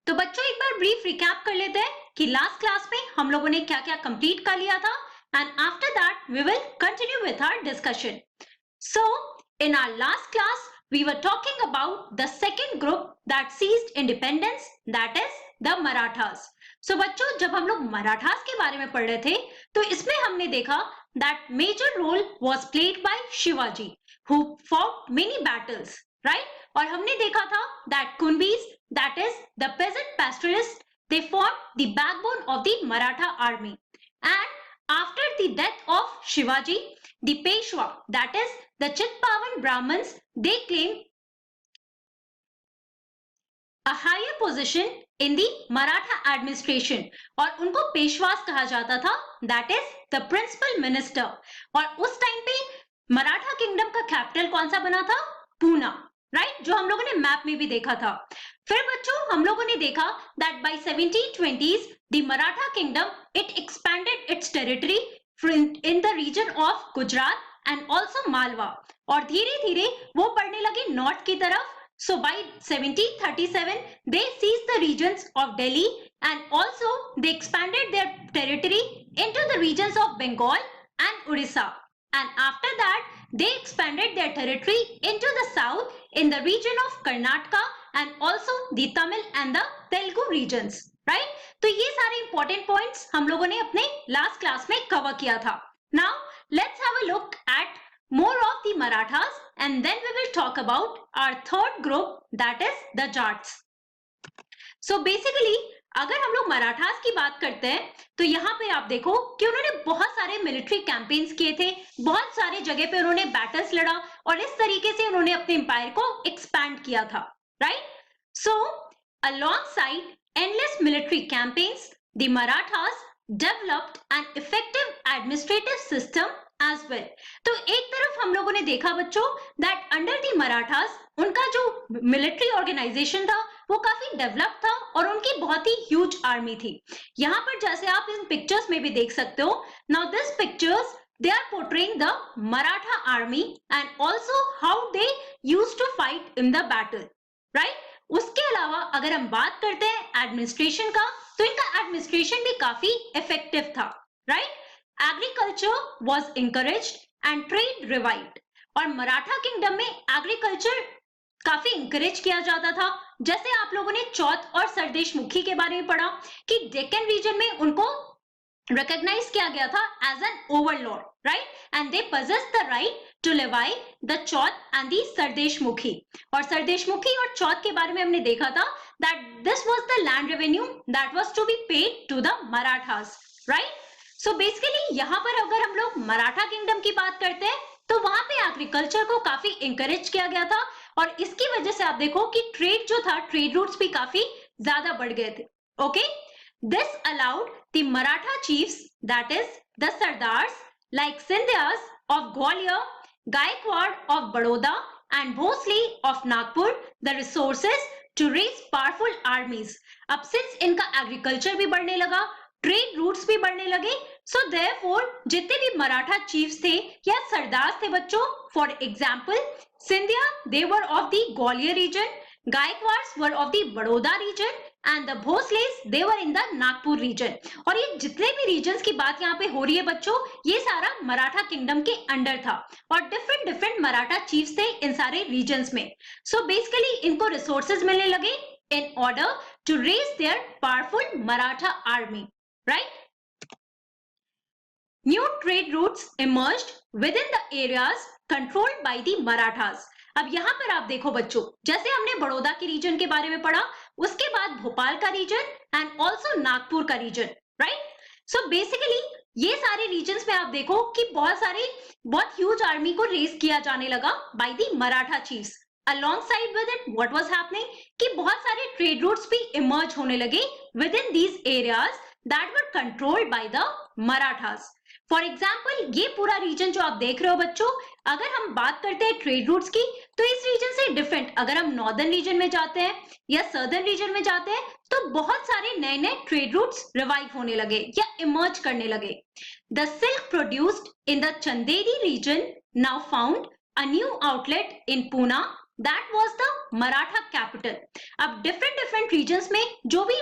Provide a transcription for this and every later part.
तो बच्चों एक बार ब्रीफ रिकैप कर लेते हैं कि लास्ट क्लास में हम लोगों ने क्या क्या कंप्लीट कर लिया था and after that we will continue with our discussion. So, in our last class, we were talking about the second group that seized independence, that is the Marathas. So, बच्चों जब हम लोग मराठास के बारे में पढ़ रहे थे, तो इसमें हमने देखा that major role was played by Shivaji, who fought many battles, right? और हमने देखा था that Kunbis, that is the peasant pastoralists, they formed the backbone of the Maratha army. And after the death of Shivaji, the Peshwa, that is the Chitpavan Brahmins, they claimed a higher position in the Maratha administration और उनको पेशवास कहा जाता था, that is the principal minister. और उस time पे Maratha kingdom का capital कौन सा बना था? पूना, राइट? जो हम लोगों ने मैप में भी देखा था. फिर बच्चों हम लोगों ने देखा that by 1720s the Maratha kingdom it expanded its territory in the region of Gujarat and also Malwa और धीरे धीरे वो बढ़ने लगे नॉर्थ की तरफ. So by 1737 they seized the regions of Delhi and also they expanded their territory into the regions of Bengal and Orissa, and after that they expanded their territory into the south in the region of Karnataka and also the Tamil and the Telugu regions, right? तो ये सारे important points हम लोगों ने अपने last class में cover किया था. Now let's have a look at more of the Marathas and then we will talk about our third group, that is the Jats. So basically अगर हम लोग मराठास की बात करते हैं तो यहाँ पे आप देखो कि उन्होंने बहुत सारे मिलिट्री कैंपेन्स किए थे, बहुत सारे जगह पे उन्होंने बैटल्स लड़ा और इस तरीके से उन्होंने अपने एम्पायर को एक्सपैंड किया था, right? So alongside endless military campaigns, the Marathas developed an effective administrative system as well. तो एक तरफ हम लोगों ने देखा बच्चों that under the Marathas उनका जो मिलिट्री ऑर्गेनाइजेशन था वो काफी डेवलप था और उनकी बहुत ही ह्यूज आर्मी थी. यहाँ पर जैसे आप इन पिक्चर्स में भी देख सकते हो, now this pictures they are portraying the Maratha army and also how they used to fight in the battle, right? उसके अलावा अगर हम बात करते हैं एडमिनिस्ट्रेशन का, तो इनका एडमिनिस्ट्रेशन भी काफी इफेक्टिव था, right? Agriculture was encouraged and trade revived और मराठा किंगडम में एग्रीकल्चर काफी इंकरेज किया जाता था. जैसे आप लोगों ने चौथ और सरदेशमुखी के बारे में पढ़ा कि डेक्कन रीजन में उनको रिकॉग्नाइज किया गया था as an overlord, right? And they possessed the right to levy the chauth and the sardeshmukhi. और सरदेशमुखी और चौथ के बारे में हमने देखा था that this was the land revenue that was to be paid to the Marathas, right? So basically यहाँ पर अगर हम लोग मराठा किंगडम की बात करते हैं तो वहां पे एग्रीकल्चर को काफी इंकरेज किया गया था और इसकी वजह से आप देखो कि ट्रेड जो था, ट्रेड रूट्स भी काफी ज्यादा बढ़ गए थे. Okay, this allowed the Maratha chiefs, that is the sardars like Scindias of Gwalior, Gaekwad of Baroda and Bhosle of Nagpur the resources to raise powerful armies. अब सिंस इनका एग्रीकल्चर भी बढ़ने लगा, ट्रेड रूट्स भी बढ़ने लगे, सो देयरफॉर जितने भी मराठा चीफ्स थे या सरदार थे बच्चों, for example Scindia they were of the Gwalior region, Gaikwads were of the Baroda region and the Bhosles they were in the Nagpur region. और ये जितने भी रीजन्स की बात यहाँ पे हो रही है बच्चों, ये सारा मराठा किंगडम के अंडर था और डिफरेंट मराठा चीफ्स थे इन सारे रीजन्स में. सो बेसिकली इनको रिसोर्सेज मिलने लगे in order to raise their powerful Maratha army, right? New trade routes emerged within the areas controlled by the Marathas. अब यहाँ पर आप देखो बच्चों, जैसे हमने बड़ौदा के रीजन के बारे में पढ़ा, उसके बाद भोपाल का रीजन एंड ऑल्सो नागपुर का रीजन, राइट? सो बेसिकली ये सारे रीजन्स में आप देखो कि बहुत ह्यूज आर्मी को रेज किया जाने लगा by the Maratha chiefs. Alongside with it, what was happening? कि बहुत सारे ट्रेड रूट्स भी इमर्ज होने लगे within these areas that were controlled by the Marathas. For example ये पूरा रीजन जो आप देख रहे हो बच्चों, अगर हम बात करते हैं ट्रेड रूट्स की, तो इस रीजन से डिफरेंट अगर हम नॉर्दर्न रीजन में जाते हैं या सदर्न रीजन में जाते हैं तो बहुत सारे नए नए ट्रेड रूट्स रिवाइव होने लगे या इमर्ज करने लगे. The silk produced in the Chanderi region now found a new outlet in Poona, that was the Maratha capital. अब डिफरेंट रीजन्स में जो भी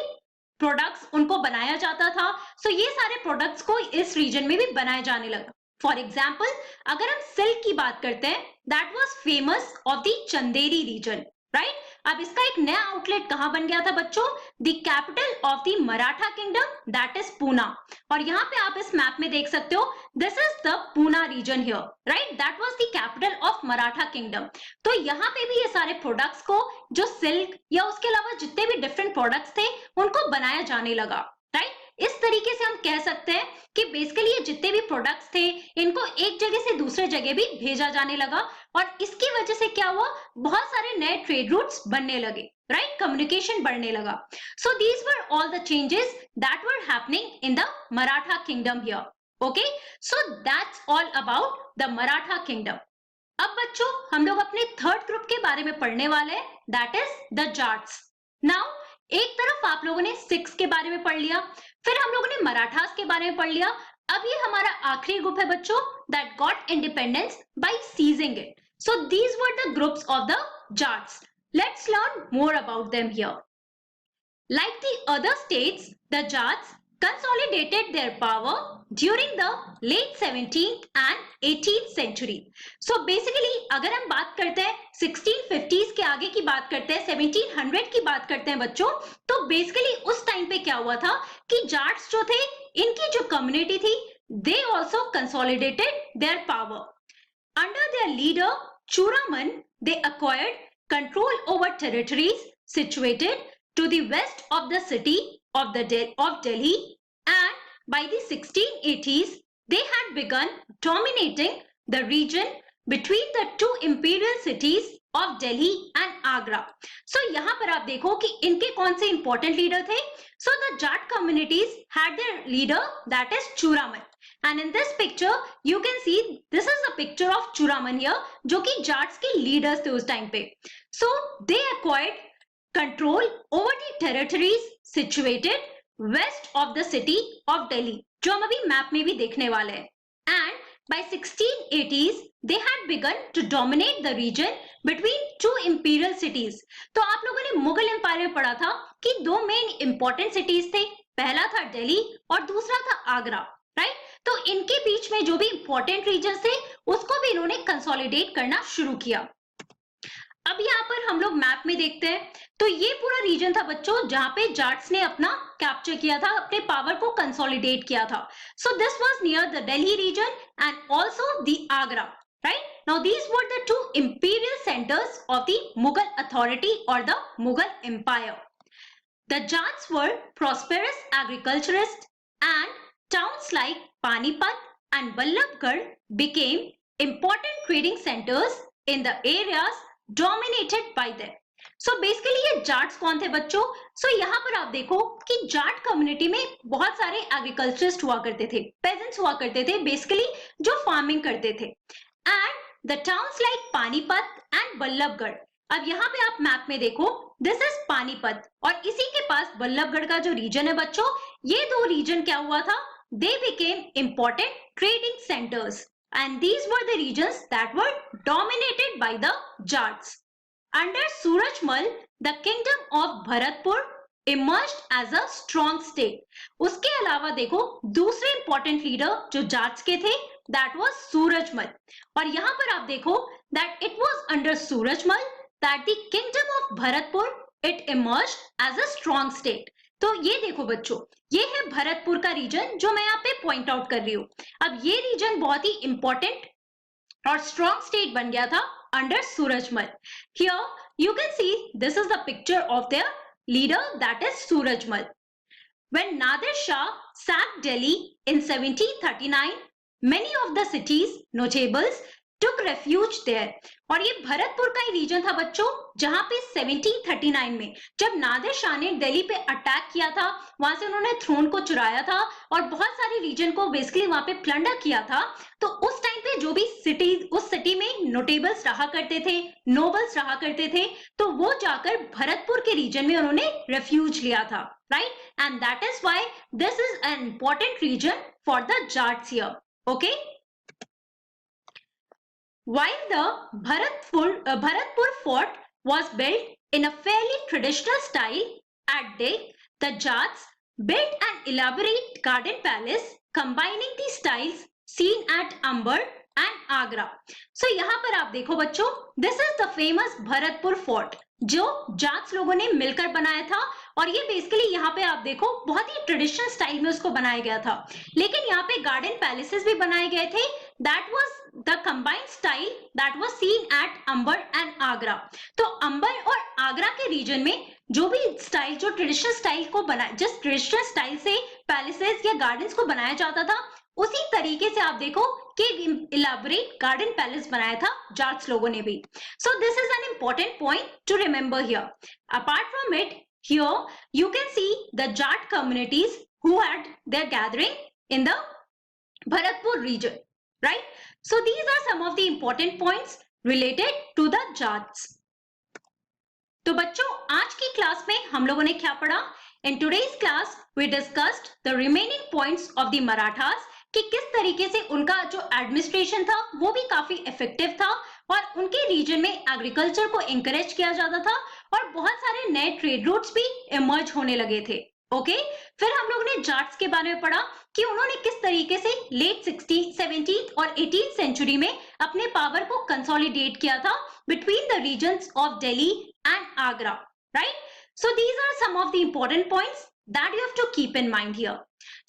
प्रोडक्ट्स उनको बनाया जाता था, सो ये सारे प्रोडक्ट्स को इस रीजन में भी बनाए जाने लगा। फॉर एग्जाम्पल, अगर हम सिल्क की बात करते हैं, that was famous of the Chanderi region, right. अब इसका एक नया आउटलेट कहां बन गया था बच्चों? The capital of the Maratha kingdom, that is Poona. और यहाँ पे आप इस मैप में देख सकते हो, this is the Poona region here, right, that was the capital of Maratha kingdom. तो यहाँ पे भी ये सारे प्रोडक्ट्स को, जो सिल्क या उसके अलावा जितने भी डिफरेंट प्रोडक्ट्स थे, उनको बनाया जाने लगा, राइट। इस तरीके से हम कह सकते हैं कि बेसिकली ये जितने भी प्रोडक्ट्स थे, इनको एक जगह से दूसरे जगह भी भेजा जाने लगा, और इसकी वजह से क्या हुआ, बहुत सारे नए ट्रेड रूट्स बनने लगे, राइट, कम्युनिकेशन बढ़ने लगा। सो these were all the changes that were happening in the Maratha kingdom here, okay. So that's all about the Maratha kingdom. अब बच्चों हम लोग अपने थर्ड ग्रुप के बारे में पढ़ने वाले हैं, that is the Jats. Now एक तरफ आप लोगों ने सिक्स के बारे में पढ़ लिया, फिर हम लोगों ने मराठास के बारे में पढ़ लिया। अब ये हमारा आखिरी ग्रुप है बच्चों, that got independence by seizing it. So these were the groups of the Jats. Let's learn more about them here. Like the other states, the Jats consolidated their power during the late 17th and 18th century. So basically अगर हम बात करते हैं 1650s के आगे की बात करते हैं, 1700 की बात करते हैं बच्चों, तो बेसिकली उस टाइम पे क्या हुआ था कि जाट्स जो थे, इनकी जो कम्युनिटी थी, they also consolidated their power. Under their leader Churaman, they acquired control over territories situated to the west of the city of Delhi, and by the 1680s they had begun dominating the region between the two imperial cities of Delhi and Agra. So यहाँ पर आप देखो कि इनके कौन से important leader थे? So the Jat communities had their leader, that is Churaman. And in this picture you can see this is a picture of Churaman here, जो कि Jats के leaders थे उस time पे. So they acquired control over the territories situated west of the city of Delhi, जो हम अभी map में भी देखने वाले हैं. And by 1680s they had begun to dominate the region between two imperial cities. तो आप लोगों ने मुगल एम्पायर में पढ़ा था कि दो मेन इंपॉर्टेंट सिटीज थे, पहला था दिल्ली और दूसरा था आगरा, राइट। तो इनके बीच में जो भी इंपॉर्टेंट रीजन थे, उसको भी इन्होंने कंसोलिडेट करना शुरू किया। अब यहाँ पर हम लोग मैप में देखते हैं, तो ये पूरा रीजन था बच्चों जहां पे जाट्स ने अपना कैप्चर किया था, अपने पावर को कंसोलिडेट किया था। So this was near the Delhi region and also the Agra, right. Now these were the two imperial centres of the Mughal authority or the Mughal empire. The Jats were prosperous agriculturists and towns like Panipat and Vallabhgarh became important trading centers in the areas dominated by them. So basically ये जाट्स कौन थे बच्चों? So यहाँ पर आप देखो कि Jat community में बहुत सारे एग्रीकल्चरिस्ट हुआ करते थे, पेजेंट्स हुआ करते थे, बेसिकली जो फार्मिंग करते थे। And the towns like Panipat and Ballabhgarh. अब यहाँ पे आप मैप में देखो, दिस इज पानीपत और इसी के पास बल्लभगढ़ का जो रीजन है बच्चों, ये दो रीजन क्या हुआ था, they became important trading centers. And these were the regions that were dominated by the Jats. Under Surajmal, the kingdom of Bharatpur emerged as a strong state. उसके अलावा देखो दूसरे important leader जो Jats के थे, that was Surajmal. और यहाँ पर आप देखो that it was under Surajmal that the kingdom of Bharatpur it emerged as a strong state. तो ये देखो बच्चों, ये है भरतपुर का रीजन जो मैं यहाँ पे पॉइंट आउट कर रही हूँ। अब ये रीजन बहुत ही इंपॉर्टेंट और स्ट्रॉन्ग स्टेट बन गया था under Surajmal. Here you can see this is the picture of their leader, that is Surajmal. When Nadir Shah sacked Delhi in 1739, many of the city's notables took refuge there. और ये भरतपुर का ही reason था बच्चों जहां पे 1739 में जब नादिर शाह ने दिल्ली पे अटैक किया था, वहां से उन्होंने थ्रोन को चुराया था और बहुत सारे रीजन को बेसिकली वहां पे प्लंडर किया था। तो उस टाइम पे जो भी सिटी, उस सिटी में नोटेबल्स रहा करते थे, नोबल्स रहा करते थे, तो वो जाकर भरतपुर के रीजन में उन्होंने रेफ्यूज लिया था, राइट। And that is why this is an important reason for the Jats here, okay. While the Bharatpur fort was built in a fairly traditional style. At Deg, the Jats built an elaborate garden palace combining the styles seen at Amber and Agra. So यहाँ पर आप देखो बच्चों, this is the famous Bharatpur fort जो जाट्स लोगों ने मिलकर बनाया था और ये बेसिकली यहाँ पे आप देखो बहुत ही ट्रेडिशनल स्टाइल में उसको बनाया गया था, लेकिन यहाँ पे गार्डन पैलेसेस भी बनाए गए थे. That was the combined style that was seen at Amber and Agra. तो अंबर और आगरा के रीजन में जो भी स्टाइल, जो ट्रेडिशनल स्टाइल को बनाया, जिस ट्रेडिशनल स्टाइल से पैलेसेस या गार्डन्स को बनाया जाता था, उसी तरीके से आप देखो कि इलाबोरेट गार्डन पैलेस बनाया था जाट्स लोगों ने भी. So this is an important point two remember here. Apart from it, here you can see the Jat communities who had their gathering in the Bharatpur region, right? So these are some of the important points related to the Jats. तो बच्चों, आज की class में हम लोगों ने क्या पढ़ा? In today's class we discussed the remaining points of the Marathas कि किस तरीके से उनका जो एडमिनिस्ट्रेशन था वो भी काफी इफेक्टिव था और उनके रीजन में एग्रीकल्चर को एनकरेज किया जाता था और बहुत सारे नए ट्रेड रूट्स भी इमर्ज होने लगे थे. ओके, फिर हम लोगों ने जाट्स के बारे में पढ़ा कि उन्होंने किस तरीके से लेट 17th और 18th सेंचुरी में अपने पावर को कंसोलिडेट किया था between the regions of Delhi and Agra, right? So these are some of the important points that you have to keep in mind here.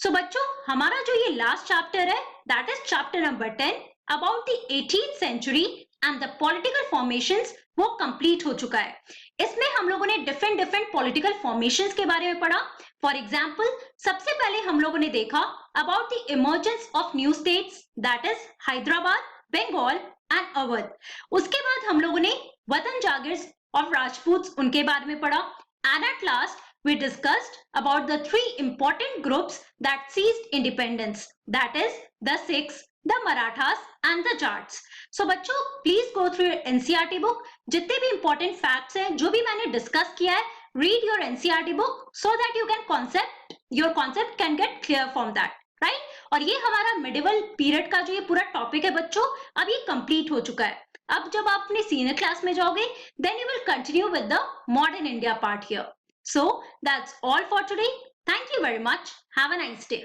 So बच्चों, हमारा जो ये लास्ट चैप्टर है that is chapter number 10 about the 18th century and the political formations, वो complete हो चुका है. इसमें हम लोगों ने डिफरेंट पॉलिटिकल फॉर्मेशंस के बारे में पढ़ा. फॉर एग्जांपल, सबसे पहले हम लोगों ने देखा about the emergence of new states that is Hyderabad, Bengal and Awadh. उसके बाद हम लोगों ने वतन जागिर्स और राजपूत उनके बारे में पढ़ा. And at last we discussed about the three important groups that seized independence, that is the Sikhs, the Marathas and the Jats. So बच्चों, please go through your NCERT book. जितने भी important facts हैं, जो भी मैंने discuss किया है, read your NCERT book so that your concept can get clear from that, right? और ये हमारा medieval period का जो ये पूरा topic है बच्चों, अब ये complete हो चुका है. अब जब आप अपने senior class में जाओगे, then you will continue with the modern India part here. So that's all for today. Thank you very much. Have a nice day.